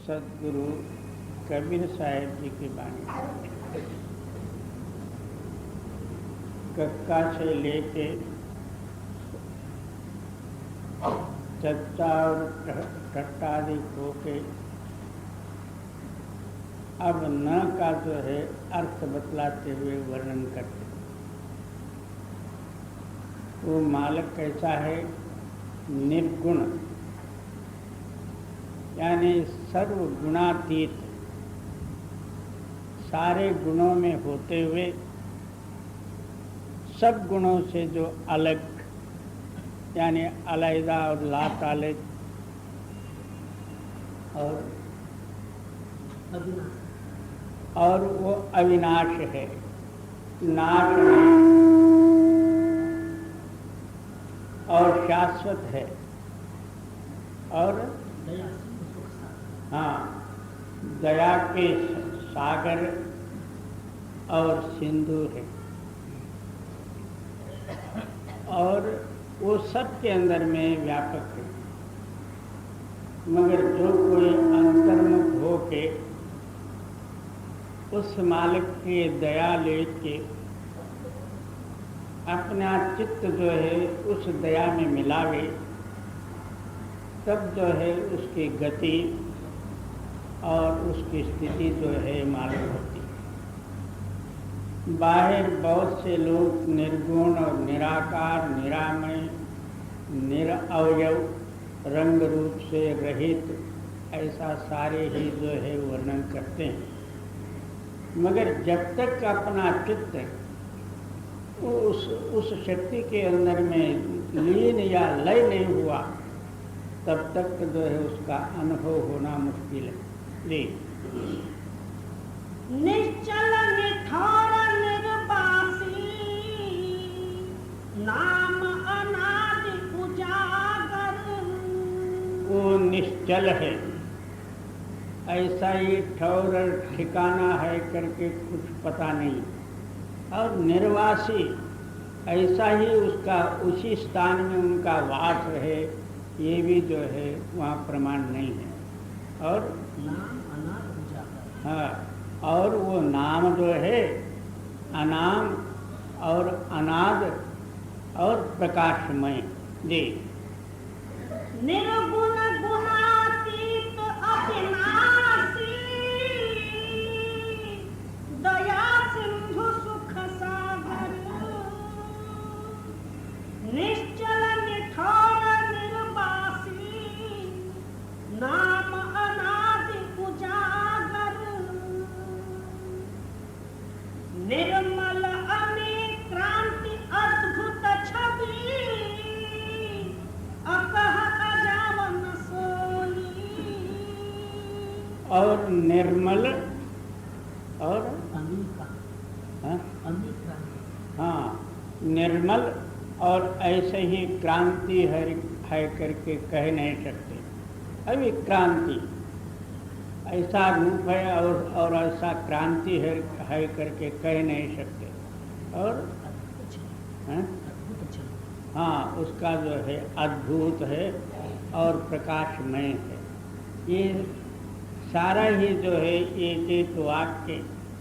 सदगुरु कबीर साहेब जी की वाणी। कक्का से लेके चच्चा और टट्टादि को के अब न का जो है अर्थ बतलाते हुए वर्णन करते। वो मालिक कैसा है? निर्गुण, यानी सर्वगुणातीत, सारे गुणों में होते हुए सब गुणों से जो अलग, यानी अलैदा और लातालिक और वो अविनाश है, नाश है और शाश्वत है और हाँ, दया के सागर और सिंधु है। और वो सब के अंदर में व्यापक है। मगर जो कोई अंतर्मुख हो के उस मालिक की दया लेके अपना चित्त जो है उस दया में मिलावे, तब जो है उसकी गति और उसकी स्थिति जो है मालूम होती है। बाहर बहुत से लोग निर्गुण और निराकार, निरामय, निरअवयव, रंग रूप से रहित, ऐसा सारे ही जो है वर्णन करते हैं। मगर जब तक अपना चित्त उस शक्ति के अंदर में लीन या लय नहीं हुआ, तब तक जो है उसका अनुभव होना मुश्किल है। जी। निश्चल निठार निर्वासी, नाम अनादि उजागर। वो निश्चल है, ऐसा ही ठौर ठिकाना है करके कुछ पता नहीं, और निर्वासी, ऐसा ही उसका उसी स्थान में उनका वास रहे, ये भी जो है वहाँ प्रमाण नहीं है। और नाम अनाद उजागर। हाँ, और वो नाम जो है अनाम और अनाद और प्रकाशमय। जी। निर्गुण गुणातीत अविनाशी, दया सिंधु सुख सागर। निश्चल निठार निर्वासी, नाम अनादि उजागर। निर्मल अनेक क्रांति अद्भुत छवि, अकह अजावन सोई। और निर्मल और हाँ? हाँ, निर्मल और ऐसे ही क्रांति है करके कह नहीं सकते। अभी क्रांति ऐसा रूप है और ऐसा क्रांति है करके कह नहीं सकते। और हाँ, उसका जो है अद्भुत है और प्रकाशमय है। ये सारा ही जो है एक वाक्य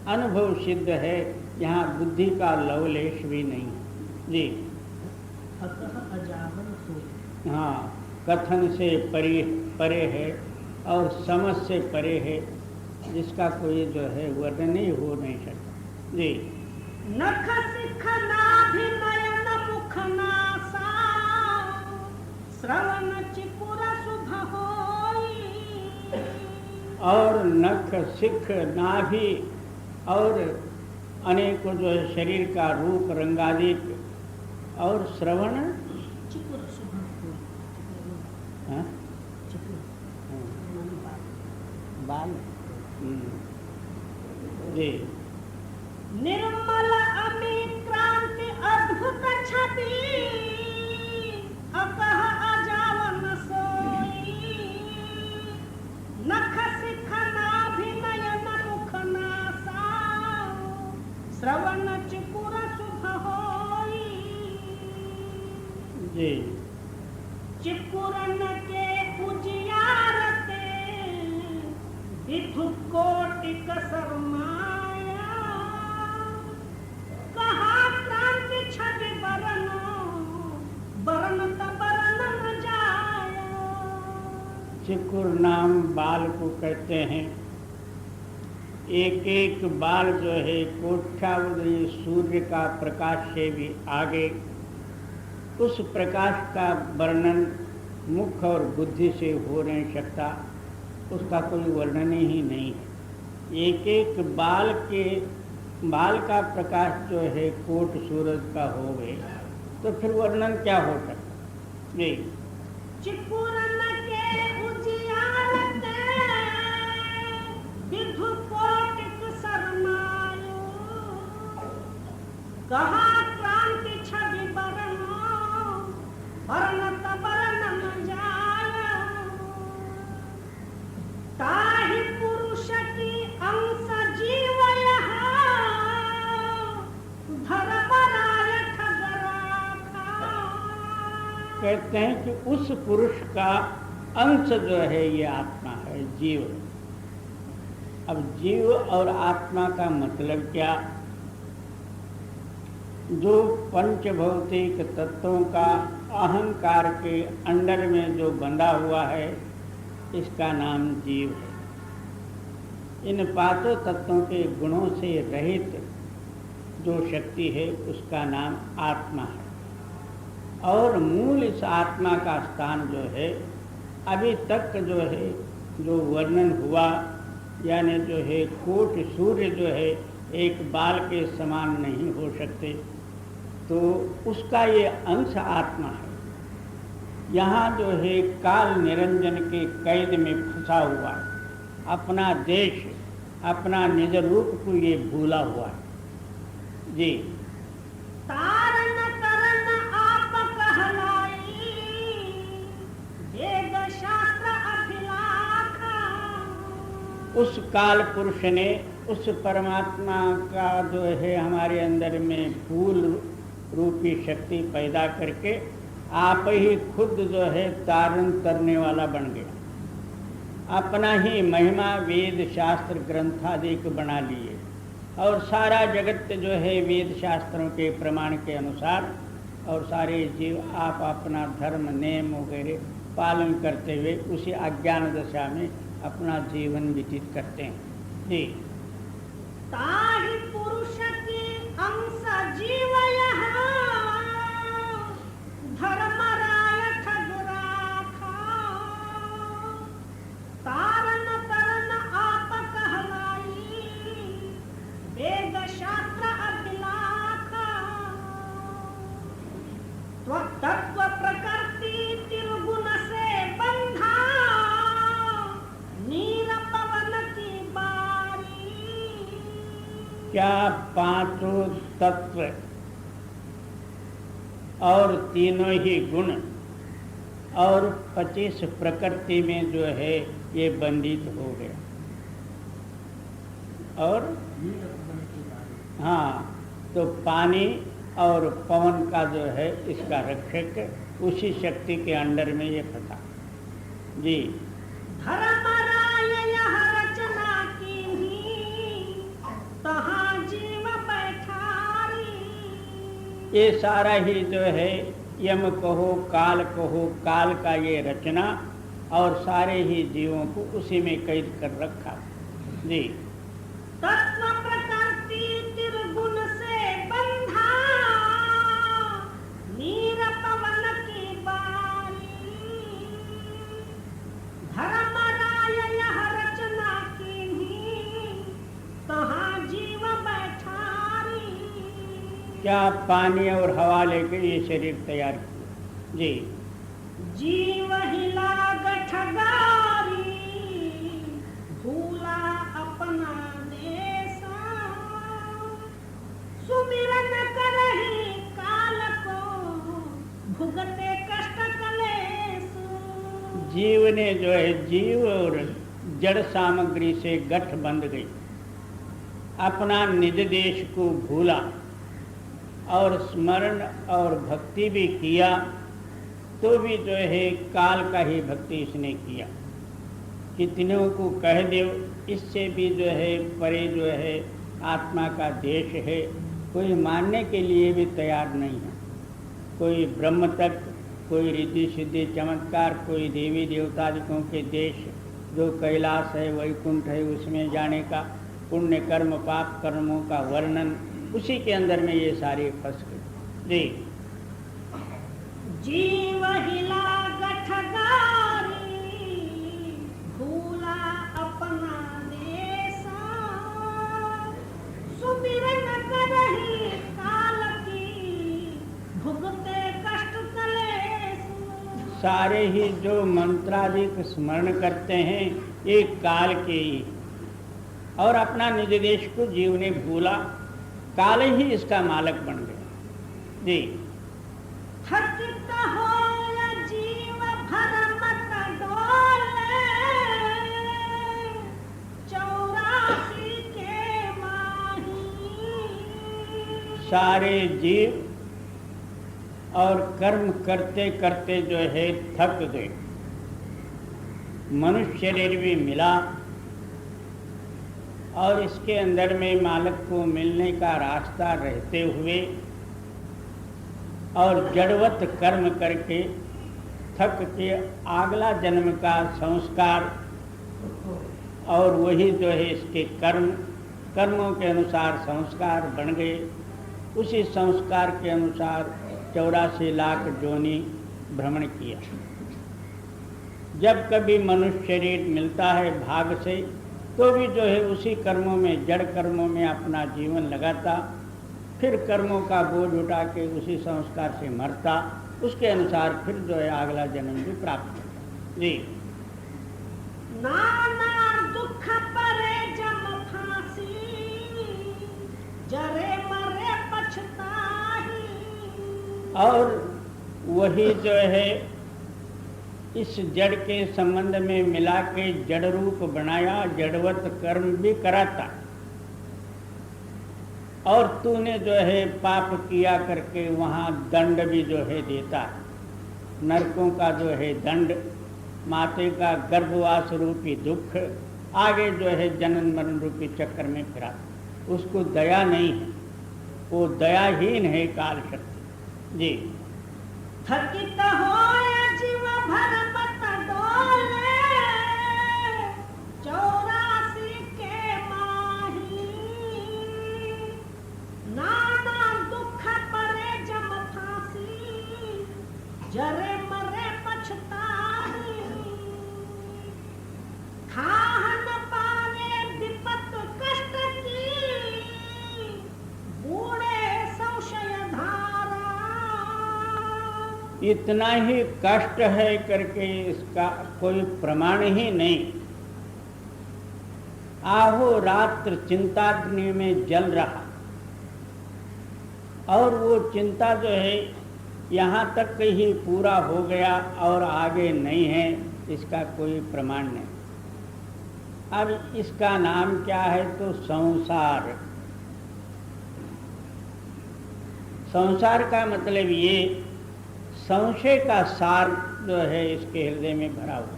अनुभव सिद्ध है, यहाँ बुद्धि का लवलेश भी नहीं है। जी। हाँ, कथन से परे है और समझ से परे है, जिसका कोई जो है वर्णन ही हो नहीं सकता। जी। नख सिख नाभि नयन मुख नासा, श्रवण चिपुर शुभ होई। और नख सिख नाभि और अनेक जो है शरीर का रूप रंगादि और श्रवण चिपुर शुभ हाँ? बाल। जी। निर्मल अमित क्रांति अद्भुत छवि, अकह अजावन सोई। नख सिख नाभि नयन मुख नासा, श्रवण चिपुर शुभ होई। जी। चिपुरन के उजियार विधु कोटिक सरमाया, कहा क्रांति छवि बरन, बरन तबरन न जाया। चिकुर नाम बाल को कहते हैं। एक एक बाल जो है कोट्यावधि सूर्य का प्रकाश से भी आगे, उस प्रकाश का वर्णन मुख और बुद्धि से हो नहीं सकता, उसका कोई वर्णन ही नहीं है। एक एक बाल का प्रकाश जो है कोट सूरज का हो गए तो फिर वर्णन क्या हो सकता। जी चिकुरन के उजियारते, विधु कोटिक सरमायो, कहा क्रांति छवि बरन, बरन तबरन न जाया। ताहि पुरुष की अंश जीव यहाँ, धर्म राय ठगराखा। कहते हैं कि उस पुरुष का अंश जो है ये आत्मा है, जीव। अब जीव और आत्मा का मतलब क्या। जो पंचभौतिक तत्वों का अहंकार के अंडर में जो बंधा हुआ है, इसका नाम जीव है। इन पांचों तत्वों के गुणों से रहित जो शक्ति है उसका नाम आत्मा है। और मूल इस आत्मा का स्थान जो है अभी तक जो है जो वर्णन हुआ, यानी जो है कोट सूर्य जो है एक बाल के समान नहीं हो सकते, तो उसका ये अंश आत्मा है। यहाँ जो है काल निरंजन के कैद में फंसा हुआ है, अपना देश अपना निज रूप को ये भूला हुआ है। जी तारन तरन आप कहलाई, वेद शास्त्र अभिलाखा। उस काल पुरुष ने उस परमात्मा का जो है हमारे अंदर में भूल रूपी शक्ति पैदा करके आप ही खुद जो है तारण करने वाला बन गया। अपना ही महिमा वेद शास्त्र ग्रंथादि को बना लिए और सारा जगत जो है वेद शास्त्रों के प्रमाण के अनुसार, और सारे जीव आप अपना धर्म नियम वगैरह पालन करते हुए उसी अज्ञान दशा में अपना जीवन व्यतीत करते हैं। जी ताहि पुरुष की अंश जीव यहाँ, धर्म राय ठगराखा। तारन तरन आप कहलाई, वेद शास्त्र अभिलाखा। तत्व प्रकृति त्रिगुण से बंधा, नीर पवन की बारी। क्या पांचों तत्व और तीनों ही गुण और 25 प्रकृति में जो है ये बंधित हो गया। और हाँ, तो पानी और पवन का जो है इसका रक्षक उसी शक्ति के अंडर में ये फंसा। जी धर्म राय यह रचना कीन्ही, तहाँ जीव बैठारी। ये सारा ही जो है यम कहो काल कहो, काल का ये रचना और सारे ही जीवों को उसी में कैद कर रखा। जी तत्व प्रकृति त्रिगुण से बंधा, नीर पवन की बारी। धर्म राय यह रचना कीन्ही, तहाँ जीव बैठारी। क्या पानी और हवा लेकर ये शरीर तैयार किया। जी जीव हिला गठगारी, भूला अपना देसा। सुमिरन करही काल को, भुगते कष्ट कलेस। जीव ने जो है जीव और जड़ सामग्री से गठ बंध गई, अपना निज देश को भूला और स्मरण और भक्ति भी किया, तो भी जो है काल का ही भक्ति इसने किया। कितनों को कह दो, इससे भी जो है परे जो है आत्मा का देश है, कोई मानने के लिए भी तैयार नहीं है। कोई ब्रह्म तत्व, कोई रिद्धि सिद्धि चमत्कार, कोई देवी देवतादिकों के देश जो कैलाश है, वैकुंठ है, उसमें जाने का, पुण्य कर्म पाप कर्मों का वर्णन, उसी के अंदर में ये सारे फंस गए। जी जीव हिला गठगारी, भूला अपना देसा, सुमिरन करहि काल की, भुगते कष्ट कलेस। सारे ही जो मंत्रादिक स्मरण करते हैं ये काल के ही, और अपना निज देश को जीव ने भूला, काल ही इसका मालक बन गया। जी थकित होया जीव भरमत डोले, 84 के माही। सारे जीव और कर्म करते करते जो है थक गए। मनुष्य शरीर भी मिला और इसके अंदर में मालक को मिलने का रास्ता रहते हुए और जड़वत कर्म करके थक के अगला जन्म का संस्कार, और वही जो है इसके कर्मों के अनुसार संस्कार बन गए। उसी संस्कार के अनुसार 84 लाख जोनी भ्रमण किया। जब कभी मनुष्य शरीर मिलता है भाग से, तो भी जो है उसी कर्मों में, जड़ कर्मों में अपना जीवन लगाता, फिर कर्मों का बोझ उठा के उसी संस्कार से मरता, उसके अनुसार फिर जो है अगला जन्म भी प्राप्त होता। जी नाना दुख परे जम फांसी, जरे मरे पछताही। और वही जो है इस जड़ के संबंध में मिला के जड़ रूप बनाया, जड़वत कर्म भी कराता, और तूने जो है पाप किया करके वहाँ दंड भी जो है देता। नरकों का जो है दंड, माते का गर्भवास रूपी दुख, आगे जो है जनन मरण रूपी चक्कर में फिरा। उसको दया नहीं है, वो दयाहीन है काल शक्ति। जी थकित होया जीव भरमत डोले, 84 के माही। नाना दुख परे जम फांसी, जरे मरे पछताही। खाह न पावे विपत कष्ट की, बूढ़े संशय धारा। इतना ही कष्ट है करके इसका कोई प्रमाण ही नहीं। आहो रात्र चिंताग्नि में जल रहा, और वो चिंता जो है यहाँ तक ही पूरा हो गया और आगे नहीं है, इसका कोई प्रमाण नहीं। अब इसका नाम क्या है तो संसार। संसार का मतलब ये संशय का सार जो है इसके हृदय में भरा हुआ।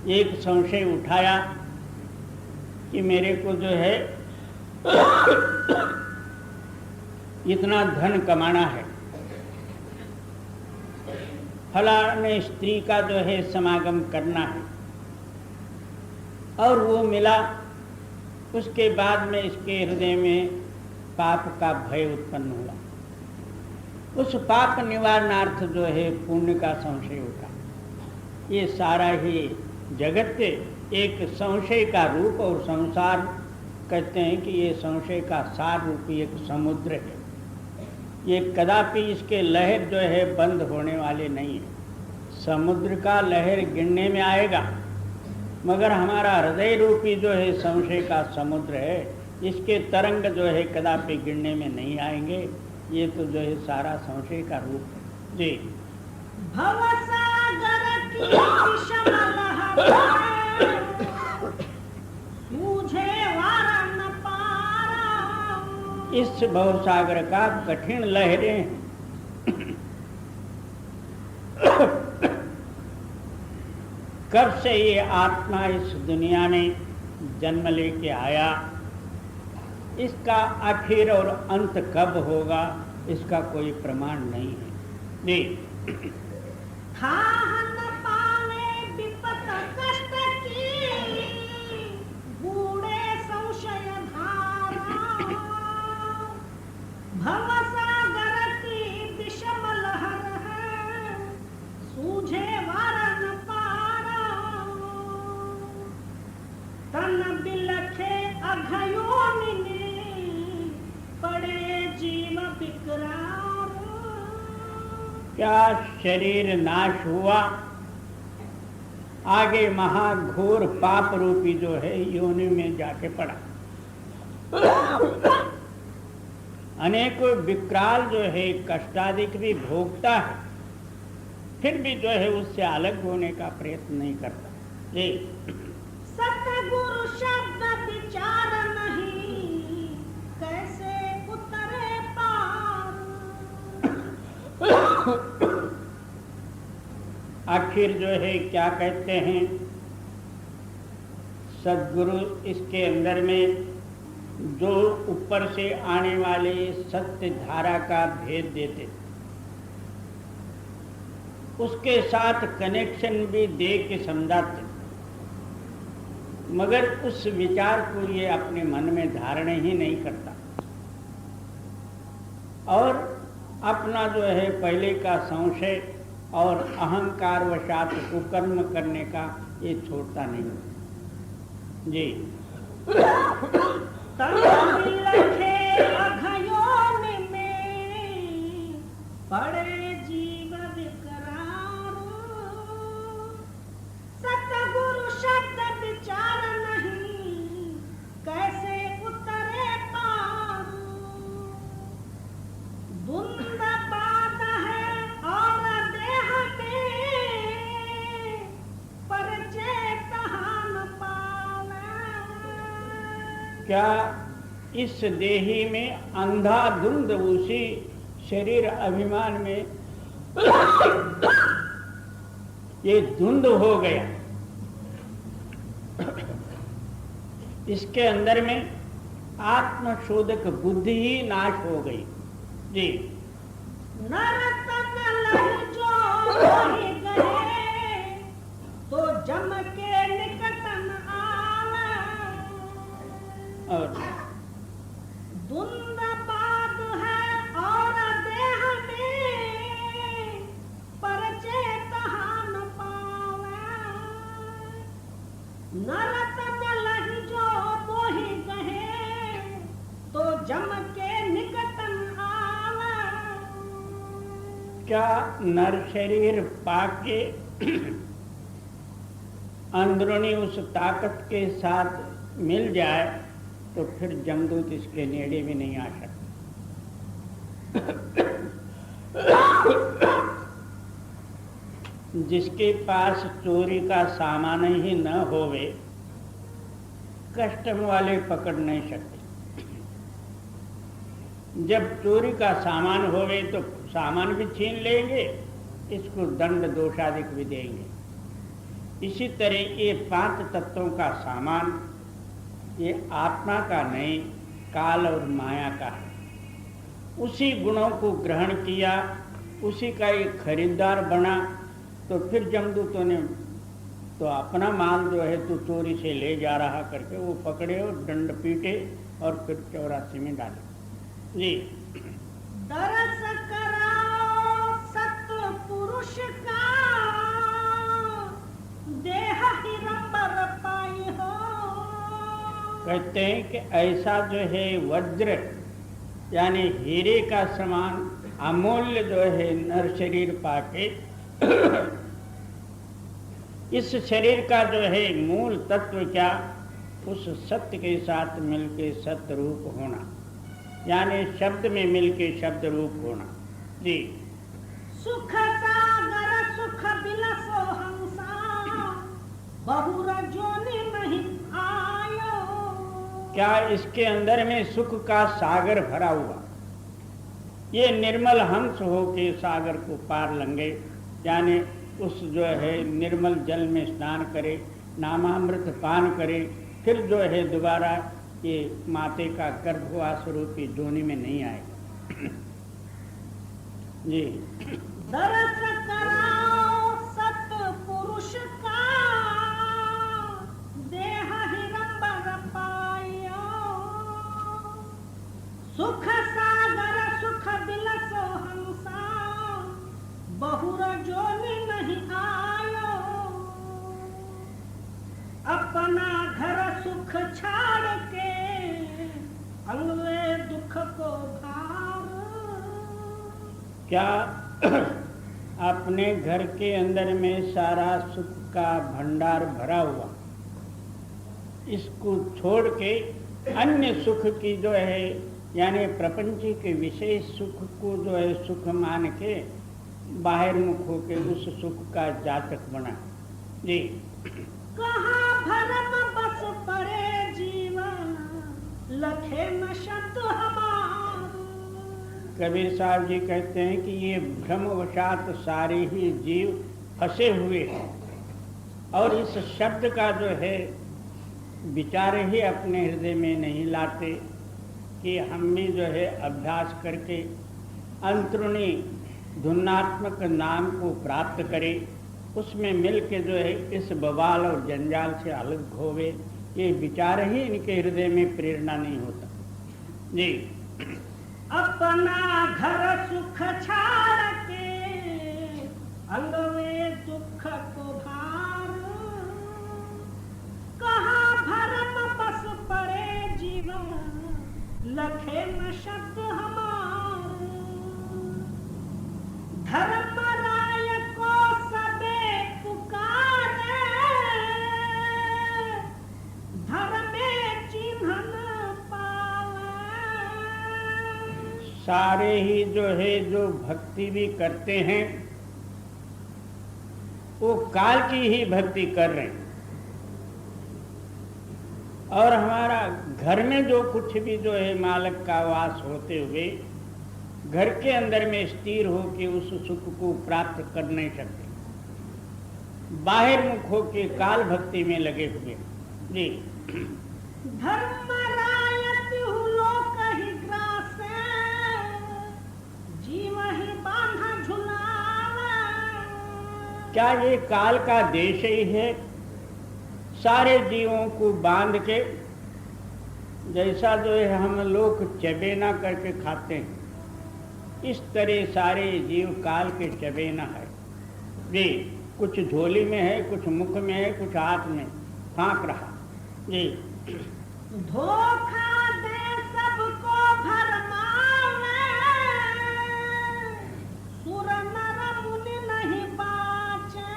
एक संशय उठाया कि मेरे को जो है इतना धन कमाना है, फलाने स्त्री का जो है समागम करना है, और वो मिला। उसके बाद में इसके हृदय में पाप का भय उत्पन्न हुआ। उस पाप निवारणार्थ जो है पुण्य का संशय उठा। ये सारा ही जगत एक संशय का रूप, और संसार कहते हैं कि ये संशय का सार रूपी एक समुद्र है। ये कदापि इसके लहर जो है बंद होने वाले नहीं है। समुद्र का लहर गिरने में आएगा, मगर हमारा हृदय रूपी जो है संशय का समुद्र है, इसके तरंग जो है कदापि गिरने में नहीं आएंगे। ये तो जो है सारा संशय का रूप है। जी भवसागर की विषम लहर, मुझे वार न पारा। इस भवसागर का कठिन लहरें हैं। कब से ये आत्मा इस दुनिया में जन्म लेके आया, इसका आखिर और अंत कब होगा, इसका कोई प्रमाण नहीं है जी। न पावे विपत कष्ट की बूढ़े संशय धारा, भव सागर की विषम लहर है, सूझे वारन पारा। तन बिलखे अघयोनि में पड़े जीव विकरार। क्या शरीर नाश हुआ, आगे महाघोर पाप रूपी जो है योनि में जाके पड़ा। अनेकों विकराल जो है कष्टादिक भी भोगता है, फिर भी जो है उससे अलग होने का प्रयत्न नहीं करता जी। सतगुरु शब्द विचार नहीं, कैसे उतरे पार। आखिर जो है क्या कहते हैं, सद्गुरु इसके अंदर में जो ऊपर से आने वाले सत्य धारा का भेद देते, उसके साथ कनेक्शन भी दे के समझाते, मगर उस विचार को ये अपने मन में धारण ही नहीं करता और अपना जो है पहले का संशय और अहंकार वशात कुकर्म करने का ये छोड़ता नहीं जी। पड़े जीव विकरार। सतगुरु शब्द विचार नहीं, कैसे उतरे पार। धुंध बात है और देह में, परिचय कहाँ न पावे। क्या इस देही में अंधाधुंध उसी शरीर अभिमान में ये धुंध हो गया, इसके अंदर में आत्मशोधक बुद्धि ही नाश हो गई जी। नरतन लग जो रही गए, तो जम के निकटन आवे। और धुंध बात है और देह में, परिचय कहाँ न पावे। नरतन लग जो मोहि गए, तो जम के निकटन आवे। क्या नर शरीर पाके अंदरूनी उस ताकत के साथ मिल जाए तो फिर जमदूत इसके नेड़े भी नहीं आ सकते। जिसके पास चोरी का सामान ही न होवे, कस्टम वाले पकड़ नहीं सकते। जब चोरी का सामान होवे तो सामान भी छीन लेंगे, इसको दंड दोषादिक भी देंगे। इसी तरह ये 5 तत्वों का सामान ये आत्मा का नहीं, काल और माया का है। उसी गुणों को ग्रहण किया, उसी का एक खरीदार बना, तो फिर जमदूतों ने तो अपना माल जो है तो चोरी से ले जा रहा करके वो पकड़े और दंड पीटे और फिर 84 में डाले जी। दरस कराओ सत्व पुरुष का, देह हिरंबर पाई हो। कहते हैं कि ऐसा जो है वज्र यानी हीरे का समान अमूल्य जो है नर शरीर पाके इस शरीर का जो है मूल तत्व क्या, उस सत्य के साथ मिलके सत्य रूप होना, यानी शब्द में मिलके शब्द रूप होना जी। सुख सागर सुख बिलसो हंसा, बहुर जोनि नहीं आयो। क्या इसके अंदर में सुख का सागर भरा हुआ, ये निर्मल हंस हो के सागर को पार लंगे, यानी उस जो है निर्मल जल में स्नान करे, नामामृत पान करे, फिर जो है दोबारा ये माते का गर्भवास रूपी जोनी में नहीं आएगा। जी। दरस कराओ सतपुरुष का, देह हिरंबर पायो, सुख सागर सुख बिलसो हंसा, बहुर जोनि नहीं आयो, अपना घर सुख छाड़ के अंगले दुख को भार। क्या अपने घर के अंदर में सारा सुख का भंडार भरा हुआ, इसको छोड़ के अन्य सुख की जो है यानी प्रपंच के विशेष सुख को जो है सुख मान के बाहर मुख होके उस सुख का जातक बना। जी। कहाँ भरम बस पड़े जीवन, लखे न शब्द हमार। कबीर साहब जी कहते हैं कि ये भ्रमवशात सारे ही जीव फंसे हुए हैं और इस शब्द का जो है विचार ही अपने हृदय में नहीं लाते कि हम भी जो है अभ्यास करके अंतरुणी धुनात्मक नाम को प्राप्त करें, उसमें मिल के जो है इस बवाल और जंजाल से अलग होवे। ये विचार ही इनके हृदय में प्रेरणा नहीं होता। जी। अपना घर सुख छाड़ के अंग में दुख को भार, कहाँ भरम बस पड़े जीवन, लखे न शब्द हमार। धर्मराय को सबे पुकारे, धर्मे चिन्हन पावे। सारे ही जो है जो भक्ति भी करते हैं वो काल की ही भक्ति कर रहे हैं, और हमारा घर में जो कुछ भी जो है मालक का वास होते हुए घर के अंदर में स्थिर हो के उस सुख को प्राप्त कर नहीं सकते, बाहर मुख हो के काल भक्ति में लगे हुए। जी। धर्मराय तिहु लोक ही ग्रासे, जीव ही बांधा झुलावे। क्या ये काल का देश ही है? सारे जीवों को बांध के, जैसा जो है हम लोग चबेना करके खाते हैं, इस तरह सारे जीव काल के चबेना है। जी। कुछ झोली में है, कुछ मुख में है, कुछ हाथ में फांक रहा। जी। धोखा दे सबको भरमावे, सुर नर मुनि नहीं बाचे।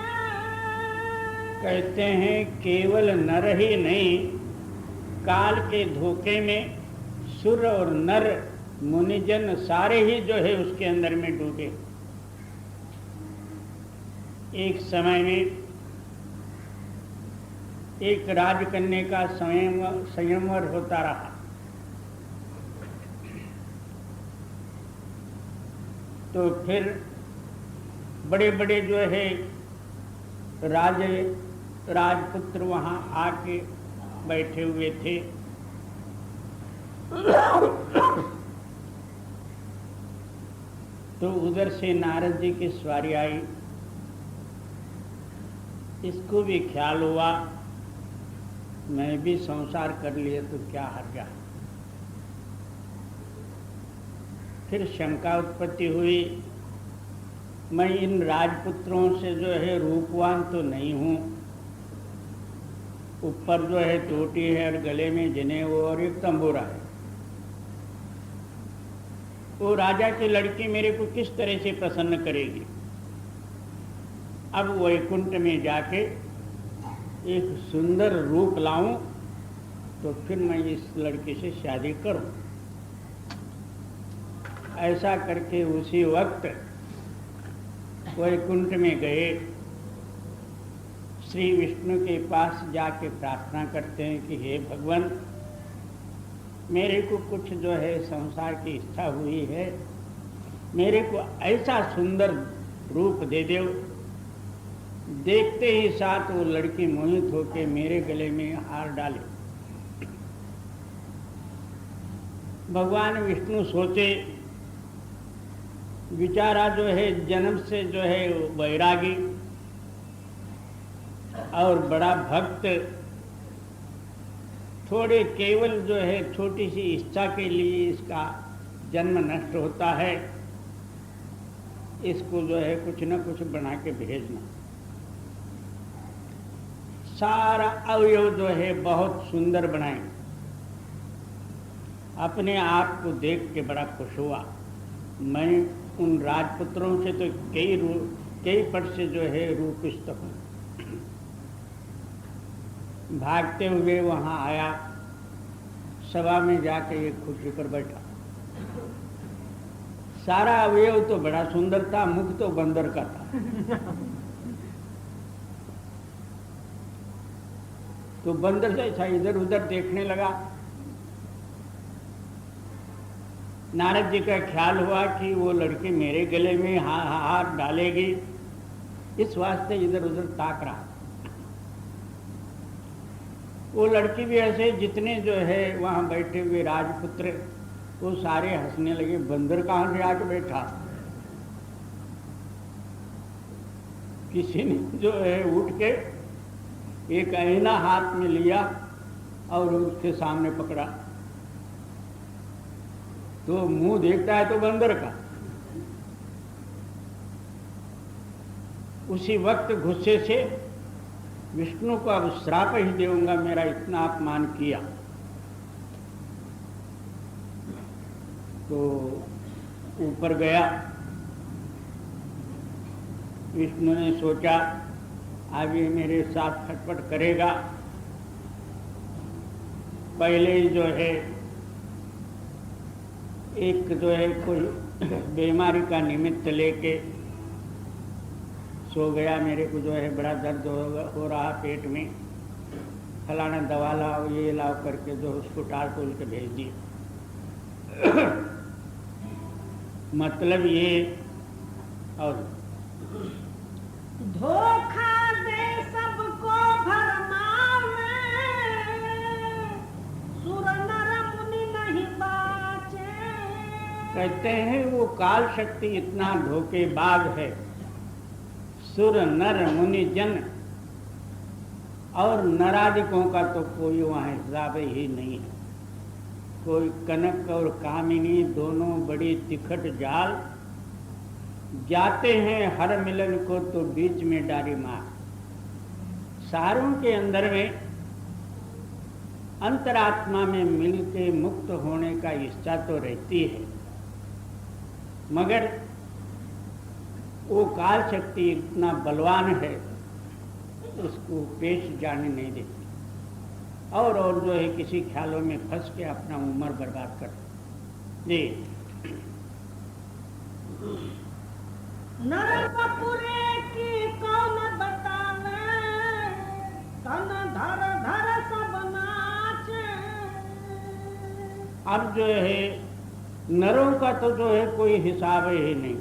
कहते हैं केवल नर ही नहीं, काल के धोखे में सुर और नर मुनिजन सारे ही जो है उसके अंदर में डूबे। एक समय में एक राजकन्या का संयमवर होता रहा। तो फिर बड़े बड़े जो है राजपुत्र वहाँ आके बैठे हुए थे। तो उधर से नारद जी की सवारी आई। इसको भी ख्याल हुआ मैं भी संसार कर लिया तो क्या हर्जा। फिर शंका उत्पत्ति हुई, मैं इन राजपुत्रों से जो है रूपवान तो नहीं हूँ, ऊपर जो है टोटी है और गले में जनेऊ और एक तंबूरा है, वो राजा की लड़की मेरे को किस तरह से प्रसन्न करेगी। अब वैकुंठ में जाके एक सुंदर रूप लाऊं तो फिर मैं इस लड़की से शादी करूं। ऐसा करके उसी वक्त वैकुंठ में गए, श्री विष्णु के पास जाके प्रार्थना करते हैं कि हे भगवान, मेरे को कुछ जो है संसार की इच्छा हुई है, मेरे को ऐसा सुंदर रूप दे दो देखते ही साथ वो लड़की मोहित होकर मेरे गले में हार डाले। भगवान विष्णु सोचे, बेचारा जो है जन्म से जो है वैरागी और बड़ा भक्त, थोड़े केवल जो है छोटी सी इच्छा के लिए इसका जन्म नष्ट होता है, इसको जो है कुछ न कुछ बना के भेजना। सारा अवयव जो है बहुत सुंदर बनाए। अपने आप को देख के बड़ा खुश हुआ। मैं उन राजपुत्रों से तो कई पट से जो है रूपिष्ट हूँ। भागते हुए वहाँ आया, सभा में जाके एक कुर्सी पर बैठा। सारा अवयव तो बड़ा सुंदर था, मुख तो बंदर का था। तो बंदर जैसा इधर उधर देखने लगा। नारद जी का ख्याल हुआ कि वो लड़की मेरे गले में हाथ डालेगी, इस वास्ते इधर उधर ताक रहा। वो लड़की भी ऐसे, जितने जो है वहाँ बैठे हुए राजपुत्र वो सारे हंसने लगे। बंदर कहाँ से आके बैठा? किसी ने जो है उठ के एक आईना हाथ में लिया और उसके सामने पकड़ा, तो मुंह देखता है तो बंदर का। उसी वक्त गुस्से से विष्णु को अब श्राप ही दूंगा, मेरा इतना अपमान किया। तो ऊपर गया। विष्णु ने सोचा अब ये मेरे साथ खटपट करेगा, पहले ही जो है एक जो है कोई बीमारी का निमित्त लेके सो गया। मेरे को जो है बड़ा दर्द हो रहा पेट में, फलाना दवा लाओ ये लाओ करके जो उसको टाल टोल के भेज दिए। मतलब ये और धोखा दे सबको भरमावे, सुर नर मुनि नहीं बाचे। कहते हैं वो काल शक्ति इतना धोखेबाज है, सुर नर मुनि जन और नराधिकों का तो कोई वहाँ हिसाब ही नहीं है। कोई कनक और कामिनी दोनों बड़ी तिखट जाल, जाते हैं हर मिलन को तो बीच में डारी मार। सारों के अंदर में अंतरात्मा में मिल के मुक्त होने का इच्छा तो रहती है, मगर वो काल शक्ति इतना बलवान है उसको पेश जाने नहीं देती, और जो है किसी ख्यालों में फंस के अपना उम्र बर्बाद कर जी। नरकपुरे की कौन बतावे, तन धर धर सब नाचे। अब जो है नरों का तो जो है कोई हिसाब ही नहीं।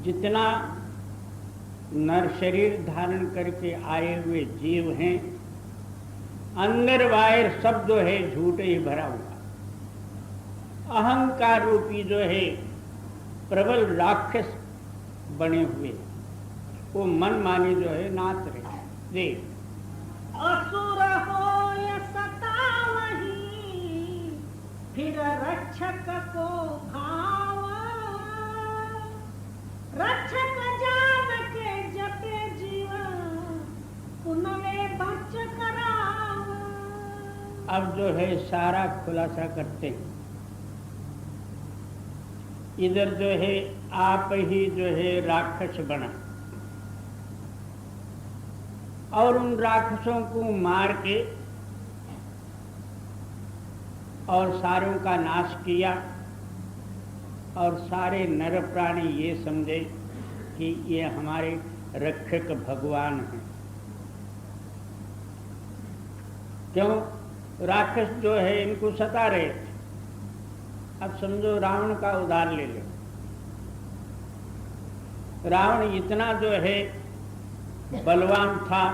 जितना नर शरीर धारण करके आए हुए जीव हैं, अंदर बाहर सब जो है झूठ ही भरा हुआ। अहंकार रूपी जो है प्रबल राक्षस बने हुए, वो मन मानी जो है नाच रहे जी। असुर हो या सतावही, फिर रक्षक को भाव। रक्षक जान के जपे जीवन, पुनवे बच कराव। अब जो है सारा खुलासा करते हैं। इधर जो है आप ही जो है राक्षस बना और उन राक्षसों को मार के और सारों का नाश किया, और सारे नर प्राणी ये समझे कि ये हमारे रक्षक भगवान हैं। क्यों? राक्षस जो है इनको सता रहे थे। अब समझो रावण का उदाहरण ले लो। रावण इतना जो है बलवान था